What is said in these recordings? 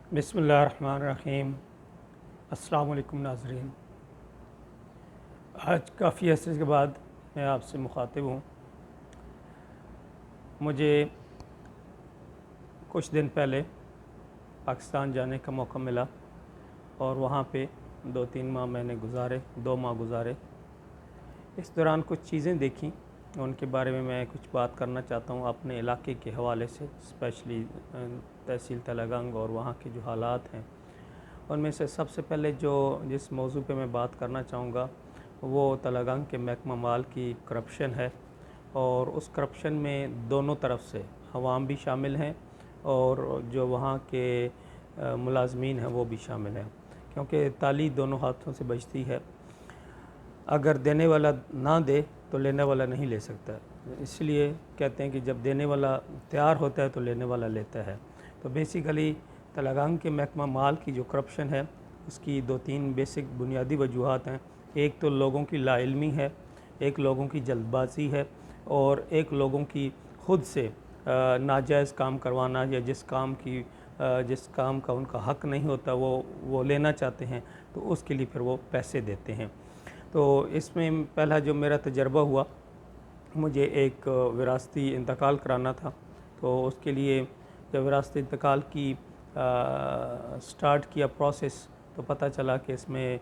बिस्मिल्लाहिर्रहमानिर्रहीम। अस्सलाम वालेकुम नाज़रीन। आज काफ़ी अर्से के बाद मैं आपसे मुखातिब हूँ। मुझे कुछ दिन पहले पाकिस्तान जाने का मौका मिला और वहाँ पे 2-3 माह मैंने गुजारे, 2 माह गुजारे। इस दौरान कुछ चीज़ें देखी, उनके बारे में मैं कुछ बात करना चाहता हूँ अपने इलाके के हवाले से, स्पेशली तहसील तलगंग और वहाँ के जो हालात हैं उनमें से सबसे पहले जिस मौजू पे मैं बात करना चाहूँगा वो तलगंग के महकमा माल की करप्शन है। और उस करप्शन में दोनों तरफ से अवाम भी शामिल हैं और जो वहाँ के मुलाजमीन हैं वो भी शामिल हैं, क्योंकि ताली दोनों हाथों से बजती है। अगर देने वाला ना दे तो लेने वाला नहीं ले सकता, इसलिए कहते हैं कि जब देने वाला तैयार होता है तो लेने वाला लेता है। तो बेसिकली तलगंग के महकमा माल की जो करप्शन है उसकी 2-3 बेसिक बुनियादी वजूहात हैं। एक तो लोगों की लाइल्मी है, एक लोगों की जल्दबाजी है और एक लोगों की खुद से नाजायज़ काम करवाना, या जिस काम का उनका हक़ नहीं होता वो लेना चाहते हैं तो उसके लिए फिर वो पैसे देते हैं। तो इसमें पहला जो मेरा तजर्बा हुआ, मुझे एक विरासती इंतकाल कराना था। तो उसके लिए जब विरासती इंतकाल की स्टार्ट किया प्रोसेस, तो पता चला कि इसमें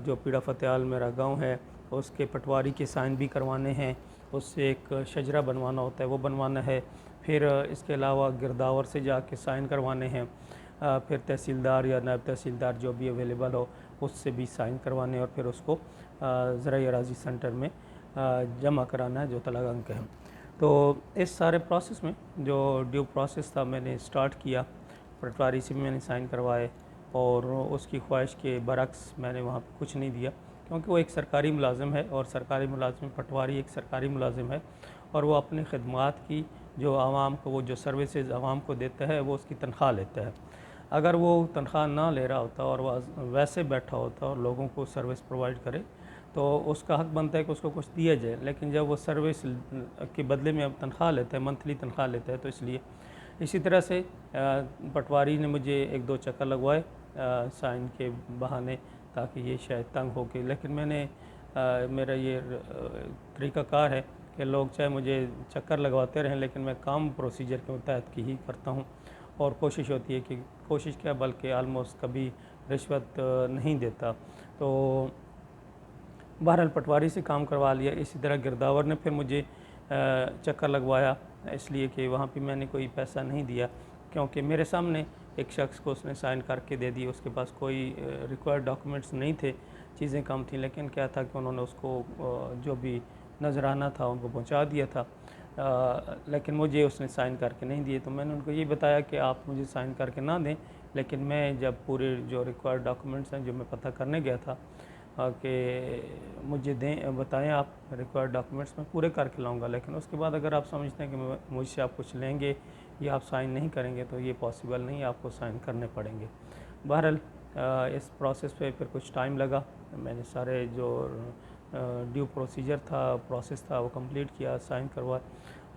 जो पीड़ा फतेहाल मेरा गांव है उसके पटवारी के साइन भी करवाने हैं, उससे एक शजरा बनवाना होता है वो बनवाना है, फिर इसके अलावा गिरदावर से जाके साइन करवाने हैं, फिर तहसीलदार या नायब तहसीलदार जो भी अवेलेबल हो उससे भी साइन करवाने और फिर उसको ज़राई अराज़ी सेंटर में जमा कराना है जो तलगंग के हैं। तो इस सारे प्रोसेस में जो ड्यू प्रोसेस था मैंने स्टार्ट किया, पटवारी से भी मैंने साइन करवाए और उसकी ख्वाहिश के बरक्स मैंने वहाँ पर कुछ नहीं दिया, क्योंकि वो एक सरकारी मुलाजिम है और सरकारी मुलाजिम पटवारी एक सरकारी मुलाजिम है और वो अपनी खदमात की जो आवाम को वो जो सर्विसेज आवाम को देता है वो उसकी तनख्वाह लेता है। अगर वो तनख्वाह ना ले रहा होता और वह वैसे बैठा होता और लोगों को सर्विस प्रोवाइड करे तो उसका हक़ बनता है कि उसको कुछ दिया जाए, लेकिन जब वो सर्विस के बदले में अब तनख्वाह लेता है, मंथली तनख्वाह लेता है, तो इसलिए इसी तरह से पटवारी ने मुझे 1-2 चक्कर लगवाए साइन के बहाने, ताकि ये शायद तंग हो के, लेकिन मेरा ये तरीक़ाकार है कि लोग चाहे मुझे चक्कर लगवाते रहें लेकिन मैं काम प्रोसीजर के तहत की ही करता हूँ और कोशिश होती है कि कोशिश क्या बल्कि आलमोस्ट कभी रिश्वत नहीं देता। तो बहरहाल पटवारी से काम करवा लिया। इसी तरह गिरदावर ने फिर मुझे चक्कर लगवाया, इसलिए कि वहाँ पे मैंने कोई पैसा नहीं दिया, क्योंकि मेरे सामने एक शख्स को उसने साइन करके दे दी, उसके पास कोई रिक्वायर्ड डॉक्यूमेंट्स नहीं थे, चीज़ें कम थी, लेकिन क्या था कि उन्होंने उसको जो भी नजराना था उनको पहुँचा दिया था, लेकिन मुझे उसने साइन करके नहीं दिए। तो मैंने उनको ये बताया कि आप मुझे साइन करके ना दें, लेकिन मैं जब पूरे जो रिक्वायर्ड डॉक्यूमेंट्स हैं जो मैं पता करने गया था कि मुझे दें, बताएं आप रिक्वायर्ड डॉक्यूमेंट्स मैं पूरे करके लाऊंगा, लेकिन उसके बाद अगर आप समझते हैं कि मुझसे आप कुछ लेंगे या आप साइन नहीं करेंगे तो ये पॉसिबल नहीं, आपको साइन करने पड़ेंगे। बहरहाल इस प्रोसेस पे फिर कुछ टाइम लगा, मैंने सारे जो ड्यू प्रोसेस था वो कंप्लीट किया, साइन करवाए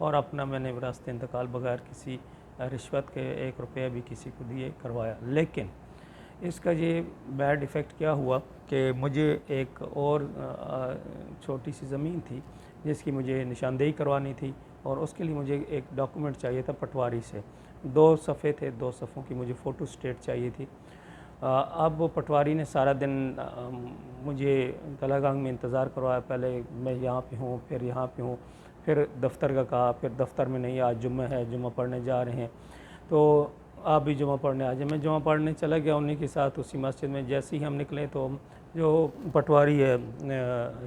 और अपना मैंने विरासत इंतकाल बगैर किसी रिश्वत के 1 रुपया भी किसी को दिए करवाया। लेकिन इसका ये बैड इफ़ेक्ट क्या हुआ कि मुझे एक और छोटी सी ज़मीन थी जिसकी मुझे निशानदेही करवानी थी और उसके लिए मुझे एक डॉक्यूमेंट चाहिए था पटवारी से। 2 सफ़े थे, 2 सफ़ों की मुझे फ़ोटो स्टेट चाहिए थी। अब वो पटवारी ने सारा दिन मुझे तलगंग में इंतज़ार करवाया, पहले मैं यहाँ पे हूँ, फिर यहाँ पे हूँ, फिर दफ्तर का कहा, फिर दफ्तर में नहीं, आज जुम्मा है, जुम्मा पढ़ने जा रहे हैं, तो आप भी जुम्मा पढ़ने आ जाए। मैं जुम्मा पढ़ने चला गया उन्हीं के साथ उसी मस्जिद में। जैसे ही हम निकले तो जो पटवारी है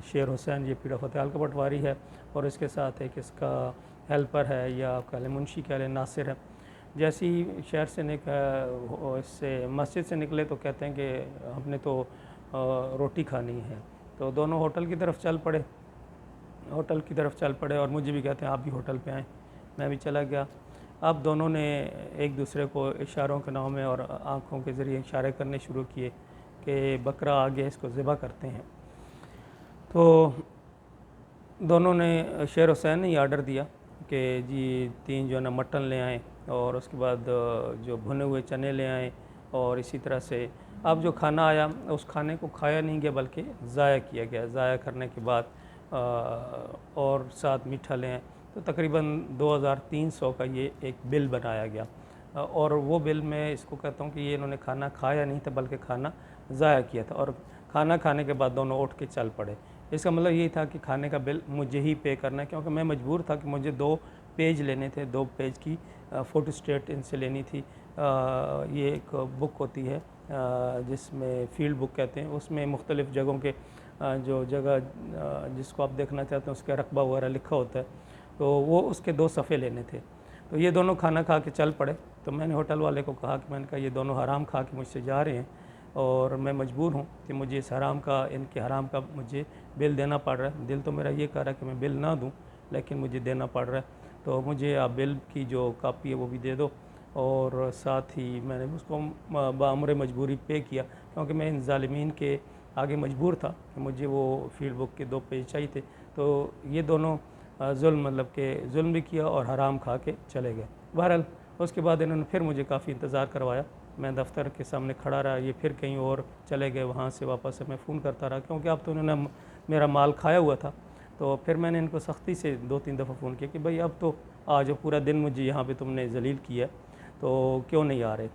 शेर हुसैन, ये पीड़ा फतेहाल का पटवारी है और इसके साथ एक इसका हेल्पर है या कह लें मुंशी कह लें नासिर है। जैसे ही शहर से इससे मस्जिद से निकले तो कहते हैं कि हमने तो रोटी खानी है, तो दोनों होटल की तरफ चल पड़े और मुझे भी कहते हैं आप भी होटल पे आएँ। मैं भी चला गया। अब दोनों ने एक दूसरे को इशारों के नाम में और आँखों के ज़रिए इशारे करने शुरू किए कि बकरा आ गया, इसको ज़िबा करते हैं। तो दोनों ने, शेर हुसैन ने आर्डर दिया कि जी 3 जो है ना मटन ले आएँ और उसके बाद जो भुने हुए चने ले आएँ और इसी तरह से अब जो खाना आया उस खाने को खाया नहीं गया बल्कि ज़ाया किया गया। ज़ाया करने के बाद और साथ मीठा लें तो तकरीबन 2300 का ये एक बिल बनाया गया। और वो बिल मैं इसको कहता हूँ कि ये इन्होंने खाना खाया नहीं था बल्कि खाना ज़ाया किया था, और खाना खाने के बाद दोनों उठ के चल पड़े। इसका मतलब यही था कि खाने का बिल मुझे ही पे करना है, क्योंकि मैं मजबूर था कि मुझे 2 पेज लेने थे, 2 पेज की फ़ोटोस्टेट इनसे लेनी थी। ये एक बुक होती है जिसमें फ़ील्ड बुक कहते हैं, उसमें मुख्तलिफ़ जगहों के जो जगह जिसको आप देखना चाहते हैं उसका रकबा वगैरह लिखा होता है, तो वो उसके 2 सफ़े लेने थे। तो ये दोनों खाना खा के चल पड़े। तो मैंने होटल वाले को कहा कि मैंने कहा ये दोनों हराम खा के मुझसे जा रहे हैं और मैं मजबूर हूँ कि मुझे इस हराम का, इनके हराम का मुझे बिल देना पड़ रहा है। दिल तो मेरा ये कह रहा है कि मैं बिल ना दूँ, लेकिन मुझे देना पड़ रहा है, तो मुझे आप बिल की जो कापी है वो भी दे दो। और साथ ही मैंने उसको बाअमर मजबूरी पे किया, क्योंकि मैं इन ज़ालिमीन के आगे मजबूर था कि मुझे वो फील्ड बुक के 2 पेज चाहिए थे। तो ये दोनों जुल्म, मतलब कि जुल्म भी किया और हराम खा के चले गए। बहरहाल उसके बाद इन्होंने फिर मुझे काफ़ी इंतज़ार करवाया। मैं दफ्तर के सामने खड़ा रहा, ये फिर कहीं और चले गए। वहाँ से वापस से मैं फ़ोन करता रहा, क्योंकि अब तो उन्होंने मेरा माल खाया हुआ था। तो फिर मैंने इनको सख्ती से 2-3 दफ़ा फ़ोन किया कि भाई अब तो आ जाओ, पूरा दिन मुझे यहाँ पे तुमने जलील किया, तो क्यों नहीं आ रहे।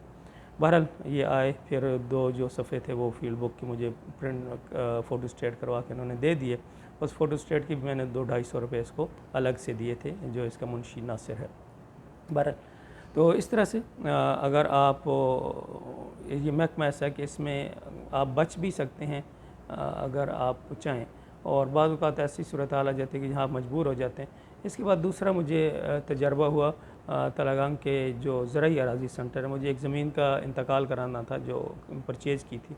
बहरहाल ये आए, फिर 2 जो सफ़े थे वो फील्ड बुक की मुझे प्रिंट फ़ोटोस्टेट करवा के उन्होंने दे दिए। उस फ़ोटोस्टेट की भी मैंने 200-250 रुपये इसको अलग से दिए थे, जो इसका मुंशी नासिर है। बहरहाल तो इस तरह से अगर आप ये महकमा ऐसा है कि इसमें आप बच भी सकते हैं अगर आप चाहें, और बाज़ औक़ात ऐसी सूरत हाल आ जाती है कि जहाँ आप मजबूर हो जाते हैं। इसके बाद दूसरा मुझे तजर्बा हुआ तलागांग के जो ज़राई अराज़ी सेंटर है, मुझे एक ज़मीन का इंतकाल कराना था जो परचेज़ की थी।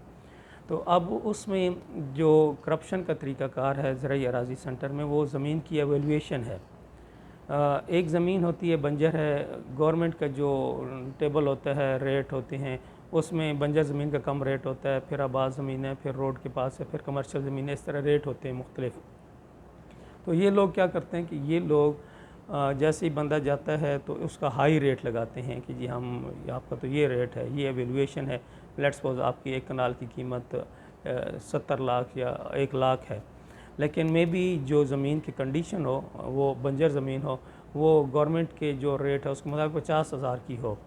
तो अब उसमें जो करप्शन का तरीक़ाकार है ज़राई अराज़ी सेंटर में, वो ज़मीन की एवेलुएशन है। एक ज़मीन होती है बंजर है, गवर्नमेंट का जो टेबल होता है, रेट होते हैं, उसमें बंजर ज़मीन का कम रेट होता है, फिर आबाद ज़मीन है, फिर रोड के पास है, फिर कमर्शियल ज़मीन है, इस तरह रेट होते हैं मुख्तलिफ। तो ये लोग क्या करते हैं कि ये लोग जैसे ही बंदा जाता है तो उसका हाई रेट लगाते हैं कि जी हम आपका तो ये रेट है, ये एवेलुएशन है। लेट्स सपोज आपकी एक कनाल की कीमत 70 लाख या 1 लाख है, लेकिन मे बी जो ज़मीन की कंडीशन हो, वो बंजर ज़मीन हो, वो गवर्नमेंट के जो रेट है उसके मुताबिक 50,000 की हो,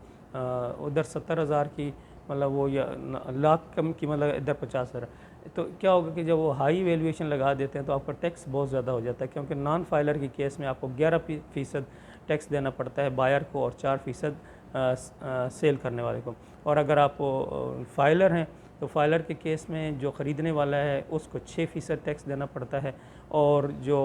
उधर 70,000 की, मतलब वो या लाख कम की, मतलब इधर 50,000। तो क्या होगा कि जब वो हाई वैल्यूएशन लगा देते हैं तो आपका टैक्स बहुत ज़्यादा हो जाता है, क्योंकि नॉन फाइलर की केस में आपको 11% टैक्स देना पड़ता है बायर को और 4% सेल करने वाले को। और अगर आप फाइलर हैं तो फाइलर के केस में जो ख़रीदने वाला है उसको 6% टैक्स देना पड़ता है, और जो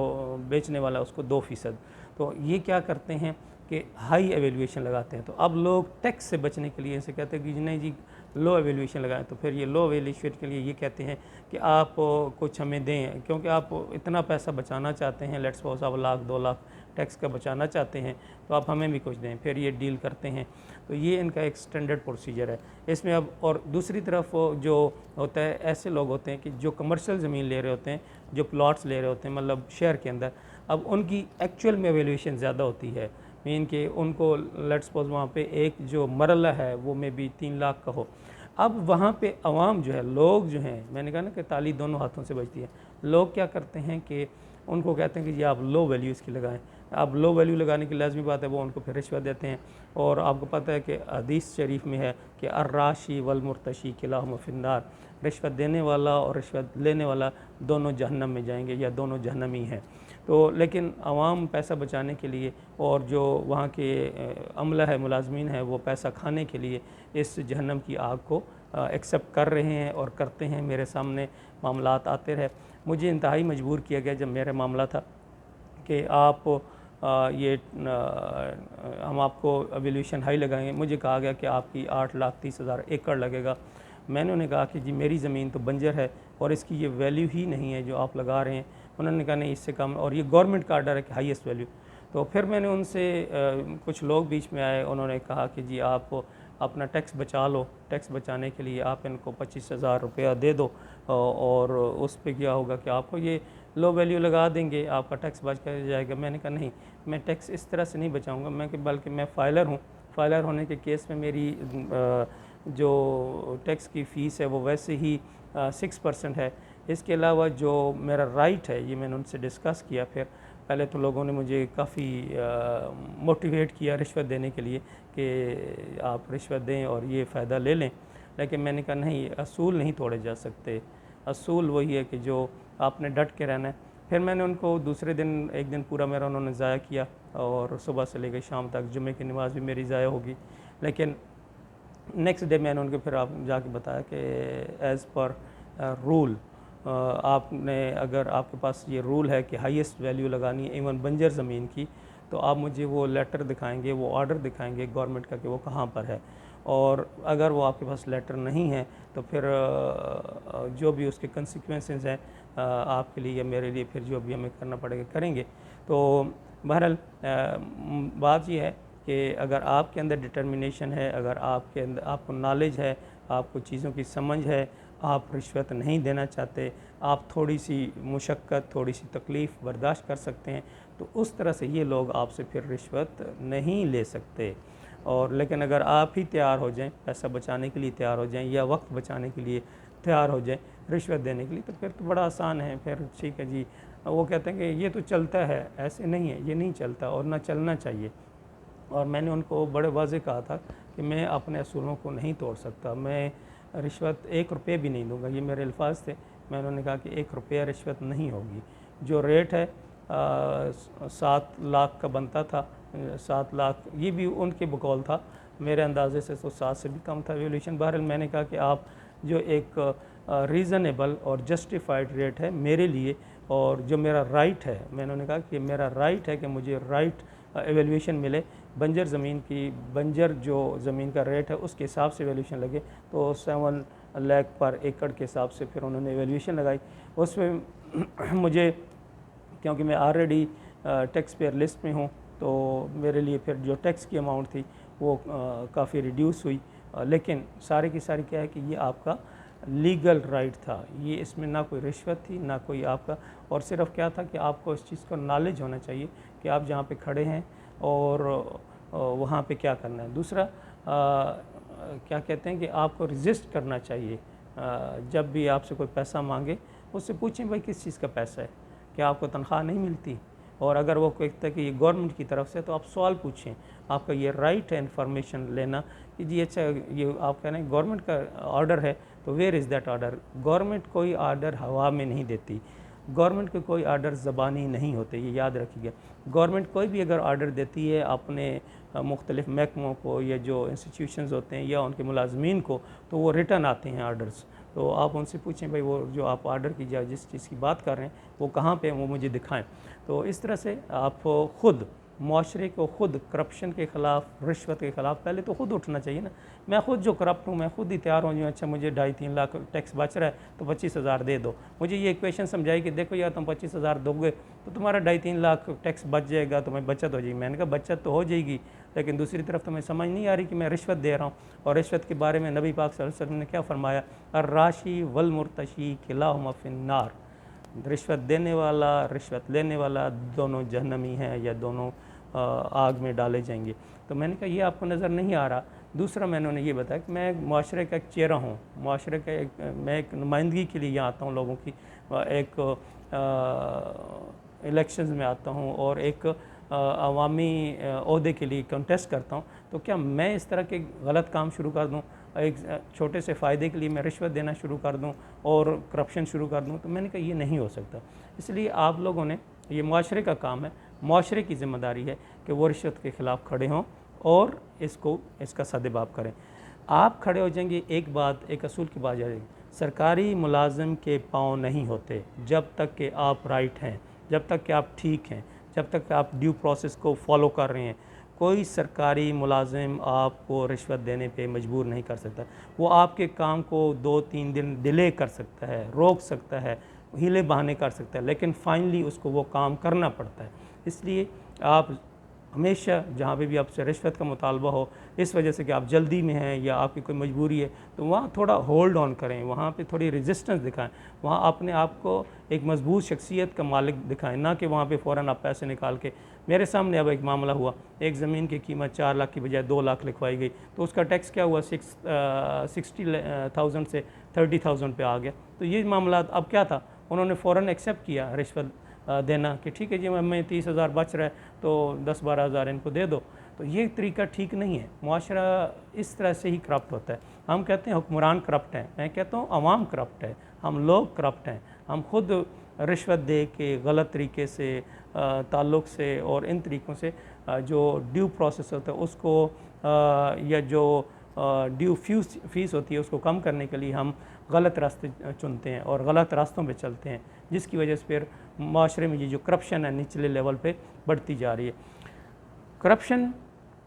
बेचने वाला है उसको 2%। तो ये क्या करते हैं कि हाई एवेल्यूएशन लगाते हैं। तो अब लोग टैक्स से बचने के लिए इसे कहते हैं कि नहीं जी लो एवेल्यूएशन लगाएं, तो फिर ये लो एवेल्यूएशन के लिए ये कहते हैं कि आप कुछ हमें दें, क्योंकि आप इतना पैसा बचाना चाहते हैं, लेट्स सपोज आप 1 लाख 2 लाख टैक्स का बचाना चाहते हैं, तो आप हमें भी कुछ दें, फिर ये डील करते हैं। तो ये इनका एक स्टैंडर्ड प्रोसीजर है इसमें। अब और दूसरी तरफ जो होता है, ऐसे लोग होते हैं कि जो कमर्शियल ज़मीन ले रहे होते हैं, जो प्लॉट्स ले रहे होते हैं मतलब शहर के अंदर, अब उनकी एक्चुअल में वैल्यूएशन ज़्यादा होती है। मीन कि उनको लेट्स सपोज वहाँ पे एक जो मरला है वो में भी 3 लाख का हो। अब वहाँ पे अवाम जो है, लोग जो हैं, मैंने कहा ना कि ताली दोनों हाथों से बजती है। लोग क्या करते हैं कि उनको कहते हैं कि जी आप लो वैल्यू इसकी लगाएं। अब लो वैल्यू लगाने की लाजमी बात है, वो उनको फिर रिश्वत देते हैं। और आपको पता है कि हदीस शरीफ में है कि अर्राशी वल मुर्तशी किलाहुमा फिन्नार, रिश्वत देने वाला और रिश्वत लेने वाला दोनों जहन्नम में जाएंगे या दोनों जहन्नमी हैं। तो लेकिन आवाम पैसा बचाने के लिए और जो वहाँ के अमला है, मुलाजमीन है, वो पैसा खाने के लिए इस जहन्नम की आग को एक्सेप्ट कर रहे हैं और करते हैं। मेरे सामने मामलात आते रहे, मुझे इंतहाई मजबूर किया गया जब मेरा मामला था कि आप हम आपको वैल्यूएशन हाई लगाएंगे। मुझे कहा गया कि आपकी 8,30,000 एकड़ लगेगा। मैंने उन्हें कहा कि जी मेरी ज़मीन तो बंजर है और इसकी ये वैल्यू ही नहीं है जो आप लगा रहे हैं। उन्होंने कहा नहीं इससे कम, और ये गवर्नमेंट का आर्डर है कि हाईएस्ट वैल्यू। तो फिर मैंने उनसे कुछ लोग बीच में आए, उन्होंने कहा कि जी आप अपना टैक्स बचा लो, टैक्स बचाने के लिए आप इनको 25,000 रुपया दे दो और उस पर क्या होगा कि आपको ये लो वैल्यू लगा देंगे, आपका टैक्स बच कर जाएगा। मैंने कहा नहीं, मैं टैक्स इस तरह से नहीं बचाऊंगा, मैं कि बल्कि मैं फाइलर हूँ। फाइलर होने के केस में मेरी जो टैक्स की फ़ीस है वो वैसे ही 6% है। इसके अलावा जो मेरा राइट है ये मैंने उनसे डिस्कस किया। फिर पहले तो लोगों ने मुझे काफ़ी मोटिवेट किया रिश्वत देने के लिए कि आप रिश्वत दें और ये फ़ायदा ले लें, लेकिन मैंने कहा नहीं, असूल नहीं तोड़े जा सकते। असूल वही है कि जो आपने डट के रहना है। फिर मैंने उनको दूसरे दिन, एक दिन पूरा मेरा उन्होंने ज़ाया किया और सुबह से लेकर शाम तक जुमे की नमाज़ भी मेरी ज़ाया होगी। लेकिन नेक्स्ट डे मैंने उनको फिर आप जाके बताया कि एज़ पर रूल आपने, अगर आपके पास ये रूल है कि हाईएस्ट वैल्यू लगानी है इवन बंजर ज़मीन की, तो आप मुझे वो लेटर दिखाएंगे, वो ऑर्डर दिखाएंगे गवर्नमेंट का कि वो कहाँ पर है। और अगर वो आपके पास लेटर नहीं है तो फिर जो भी उसके कंसिक्वेंसेस हैं आपके लिए या मेरे लिए, फिर जो भी हमें करना पड़ेगा करेंगे। तो बहरहाल बात ये है कि अगर आपके अंदर डिटर्मिनेशन है, अगर आपके अंदर आपको नॉलेज है, आपको चीज़ों की समझ है, आप रिश्वत नहीं देना चाहते, आप थोड़ी सी मुशक्क़त, थोड़ी सी तकलीफ़ बर्दाश्त कर सकते हैं, तो उस तरह से ये लोग आपसे फिर रिश्वत नहीं ले सकते। और लेकिन अगर आप ही तैयार हो जाएं, पैसा बचाने के लिए तैयार हो जाएं या वक्त बचाने के लिए तैयार हो जाएं रिश्वत देने के लिए, तो फिर तो बड़ा आसान है। फिर ठीक है जी, वो कहते हैं कि ये तो चलता है, ऐसे नहीं है, ये नहीं चलता और ना चलना चाहिए। और मैंने उनको बड़े वाज़े कहा था कि मैं अपने असूलों को नहीं तोड़ सकता, मैं रिश्वत 1 रुपये भी नहीं दूंगा। ये मेरे अल्फाज थे। मैंने उन्हें कहा कि 1 रुपया रिश्वत नहीं होगी। जो रेट है 7 लाख का बनता था, 7 लाख ये भी उनके बकौल था, मेरे अंदाजे से तो 7 से भी कम था वैल्यूएशन। बहरहाल मैंने कहा कि आप जो एक रीज़नेबल और जस्टिफाइड रेट है मेरे लिए और जो मेरा राइट है, मैंने उन्हें कहा कि मेरा राइट है कि मुझे राइट एवेल्यूएशन मिले, बंजर ज़मीन की, बंजर जो ज़मीन का रेट है उसके हिसाब से एवेल्यूएशन लगे। तो 7 लाख पर एकड़ के हिसाब से फिर उन्होंने एवेल्यूएशन लगाई। उसमें मुझे, क्योंकि मैं ऑलरेडी टैक्स पेयर लिस्ट में हूँ, तो मेरे लिए फिर जो टैक्स की अमाउंट थी वो काफ़ी रिड्यूस हुई। लेकिन सारे की सारी क्या है कि ये आपका लीगल राइट था, ये इसमें ना कोई रिश्वत थी ना कोई आपका, और सिर्फ क्या था कि आपको इस चीज़ का नॉलेज होना चाहिए कि आप जहाँ पे खड़े हैं और वहाँ पे क्या करना है। दूसरा क्या कहते हैं कि आपको रजिस्ट करना चाहिए। जब भी आपसे कोई पैसा मांगे उससे पूछें भाई किस चीज़ का पैसा है, क्या आपको तनख्वाह नहीं मिलती, और अगर वो कहता है कि ये गवर्नमेंट की तरफ से, तो आप सवाल पूछें। आपका ये राइट है इन्फॉर्मेशन लेना कि जी अच्छा ये आप कह रहे हैं गवर्नमेंट का ऑर्डर है, तो where is that order. Government कोई ऑर्डर हवा में नहीं देती, गवर्नमेंट के कोई ऑर्डर ज़बानी नहीं होते, ये याद रखिएगा। गवर्नमेंट कोई भी अगर ऑर्डर देती है अपने मुख्तलिफ महकमों को या जो इंस्टीट्यूशंस होते हैं या उनके मुलाजमीन को, तो वो रिटर्न आते हैं ऑर्डर्स। तो आप उनसे पूछें भाई वो जो आप ऑर्डर कीजिए, जिस चीज़ की बात कर रहे हैं वो कहाँ पे, वो मुझे दिखाएं। तो इस तरह से आप ख़ुद माशरे को खुद करप्शन के ख़िलाफ़, रिश्वत के ख़िलाफ़ पहले तो ख़ुद उठना चाहिए ना। मैं ख़ुद जो करप्ट हूँ मैं ख़ुद ही तैयार हो जाऊँ, अच्छा मुझे 2.5-3 लाख टैक्स बच रहा है तो 25,000 दे दो। मुझे ये इक्वेशन समझाई कि देखो यार तुम 25,000 दोगे तो तुम्हारा 2.5-3 लाख टैक्स बच जाएगा, तुम्हें बचत हो जाएगी। मैंने कहा बचत तो हो जाएगी, लेकिन दूसरी तरफ तो मैं समझ नहीं आ रही कि मैं रिश्वत दे रहा हूँ। और रिश्वत के बारे में नबी पाक सल्लल्लाहु अलैहि वसल्लम ने क्या फरमाया, अर्राशी वल मुर्तशी किलाहुमा फिन्नार। रिश्वत देने वाला, रिश्वत लेने वाला दोनों जहन्नमी हैं या दोनों आग में डाले जाएंगे। तो मैंने कहा ये आपको नज़र नहीं आ रहा। दूसरा मैंने उन्हें ये बताया कि मैं माशरे का एक चेहरा हूँ, माशरे का मैं एक नुमाइंदगी के लिए यहाँ आता हूँ लोगों की, एक इलेक्शंस में आता हूँ और एक अवामी ओहदे के लिए कंटेस्ट करता हूँ। तो क्या मैं इस तरह के गलत काम शुरू कर दूँ, एक छोटे से फ़ायदे के लिए मैं रिश्वत देना शुरू कर दूँ और करप्शन शुरू कर दूँ? तो मैंने कहा ये नहीं हो सकता। इसलिए आप लोगों ने, ये माशरे का काम है, माशरे की ज़िम्मेदारी है कि वो रिश्वत के ख़िलाफ़ खड़े हों और इसका सद्भाव करें। आप खड़े हो जाएंगे, एक बात, एक असूल की बात जाएगी, सरकारी मुलाजिम के पाँव नहीं होते जब तक कि आप राइट हैं, जब तक कि आप ठीक हैं, जब तक कि आप ड्यू प्रोसेस को फॉलो कर रहे हैं। कोई सरकारी मुलाजिम आपको रिश्वत देने पे मजबूर नहीं कर सकता। वो आपके काम को 2-3 दिन डिले कर सकता है, रोक सकता है, हीले बहाने कर सकता है, लेकिन फाइनली उसको वो काम करना पड़ता है। इसलिए आप हमेशा जहाँ पे भी आपसे रिश्वत का मुतालबा हो, इस वजह से कि आप जल्दी में हैं या आपकी कोई मजबूरी है, तो वहाँ थोड़ा होल्ड ऑन करें, वहाँ पे थोड़ी रेजिस्टेंस दिखाएं, वहाँ अपने आप को एक मजबूत शख्सियत का मालिक दिखाएं, ना कि वहाँ पे फ़ौरन आप पैसे निकाल के। मेरे सामने अब एक मामला हुआ, एक ज़मीन की कीमत 4 लाख की बजाय 2 लाख लिखवाई गई, तो उसका टैक्स क्या हुआ 60,000 से 30,000 पे आ गया। तो ये मामला अब क्या था, उन्होंने फ़ौरन एक्सेप्ट किया रिश्वत देना कि ठीक है जी, मैं 30,000 बच रहा है तो 10-12 हज़ार इनको दे दो। तो ये तरीका ठीक नहीं है। मुआशरा इस तरह से ही करप्ट होता है। हम कहते हैं हुक्मरान करप्ट हैं, मैं कहता हूँ अवाम करप्ट है, हम लोग करप्ट हैं। हम खुद रिश्वत दे के गलत तरीके से ताल्लुक़ से और इन तरीक़ों से जो ड्यू प्रोसेस होता है उसको या जो ड्यू फीस होती है उसको कम करने के लिए हम गलत रास्ते चुनते हैं और गलत रास्तों पे चलते हैं, जिसकी वजह से फिर माशरे में ये जो करप्शन है निचले लेवल पे बढ़ती जा रही है। करप्शन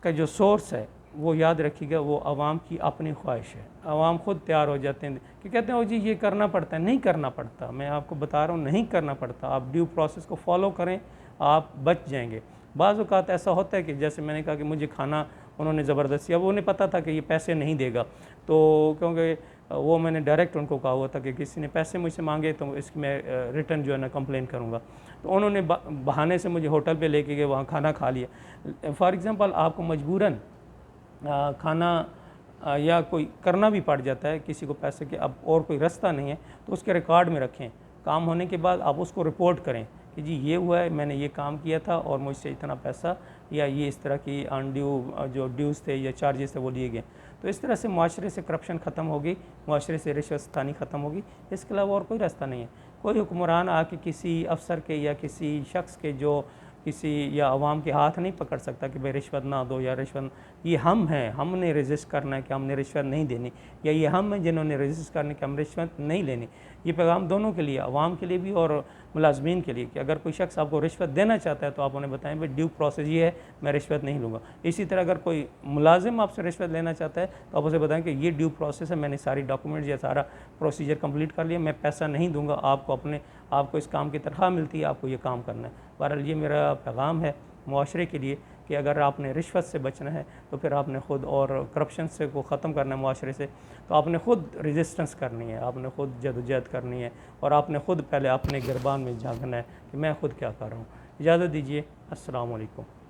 का जो सोर्स है वो याद रखिएगा, वो आवाम की अपनी ख्वाहिश है। आवाम खुद तैयार हो जाते हैं कि कहते हैं ओ जी ये करना पड़ता है, नहीं करना पड़ता। मैं आपको बता रहा हूँ नहीं करना पड़ता। आप ड्यू प्रोसेस को फॉलो करें, आप बच जाएंगे। बाज़ औक़ात ऐसा होता है कि जैसे मैंने कहा कि मुझे खाना उन्होंने ज़बरदस्ती, अब उन्हें पता था कि ये पैसे नहीं देगा, तो क्योंकि वो मैंने डायरेक्ट उनको कहा हुआ था कि किसी ने पैसे मुझसे मांगे तो इसकी मैं रिटर्न जो है ना कंप्लेन करूँगा। तो उन्होंने बहाने से मुझे होटल पे लेके गए, वहाँ खाना खा लिया। फॉर एग्ज़ाम्पल आपको मजबूरन खाना या कोई करना भी पड़ जाता है, किसी को पैसे के अब और कोई रास्ता नहीं है, तो उसके रिकॉर्ड में रखें। काम होने के बाद आप उसको रिपोर्ट करें कि जी ये हुआ है, मैंने ये काम किया था और मुझसे इतना पैसा या ये इस तरह की अनड्यू जो ड्यूज़ थे या चार्जेस थे वो लिए गए। तो इस तरह से माशरे से करप्शन ख़त्म होगी, माशरे से रिश्वतस्थानी ख़त्म होगी। इसके अलावा और कोई रास्ता नहीं है। कोई हुक्मरान आके किसी अफसर के या किसी शख्स के जो किसी या आवाम के हाथ नहीं पकड़ सकता कि भाई रिश्वत ना दो या रिश्वत, ये हम हैं, हमने रजिस्ट करना है कि हमने रिश्वत नहीं देनी, या ये हम हैं जिन्होंने रजिस्ट करने कि हम रिश्वत नहीं लेनी। ये पैगाम दोनों के लिए, आवाम के लिए भी और मुलाजमीन के लिए, कि अगर कोई शख्स आपको रिश्वत देना चाहता है तो आप उन्हें बताएं भाई ड्यू प्रोसेस ये है, मैं रिश्वत नहीं लूँगा। इसी तरह अगर कोई मुलाजिम आपसे रिश्वत लेना चाहता है तो आप उसे बताएं कि ये ड्यू प्रोसेस है, मैंने सारी डॉक्यूमेंट या सारा प्रोसीजर कंप्लीट कर लिया, मैं पैसा नहीं दूंगा, आपको इस काम की तनख्वाह मिलती है, आपको ये काम करना है। बहरहाल ये मेरा पैगाम है मुआशरे के लिए कि अगर आपने रिश्वत से बचना है तो फिर आपने ख़ुद, और करप्शन से को ख़त्म करना है मुआशरे से, तो आपने ख़ुद रेजिस्टेंस करनी है, आपने ख़ुद जदोजहद करनी है और आपने ख़ुद पहले अपने गिरबान में झांकना है कि मैं ख़ुद क्या कर रहा हूँ। इजाज़त दीजिए। अस्सलाम वालेकुम।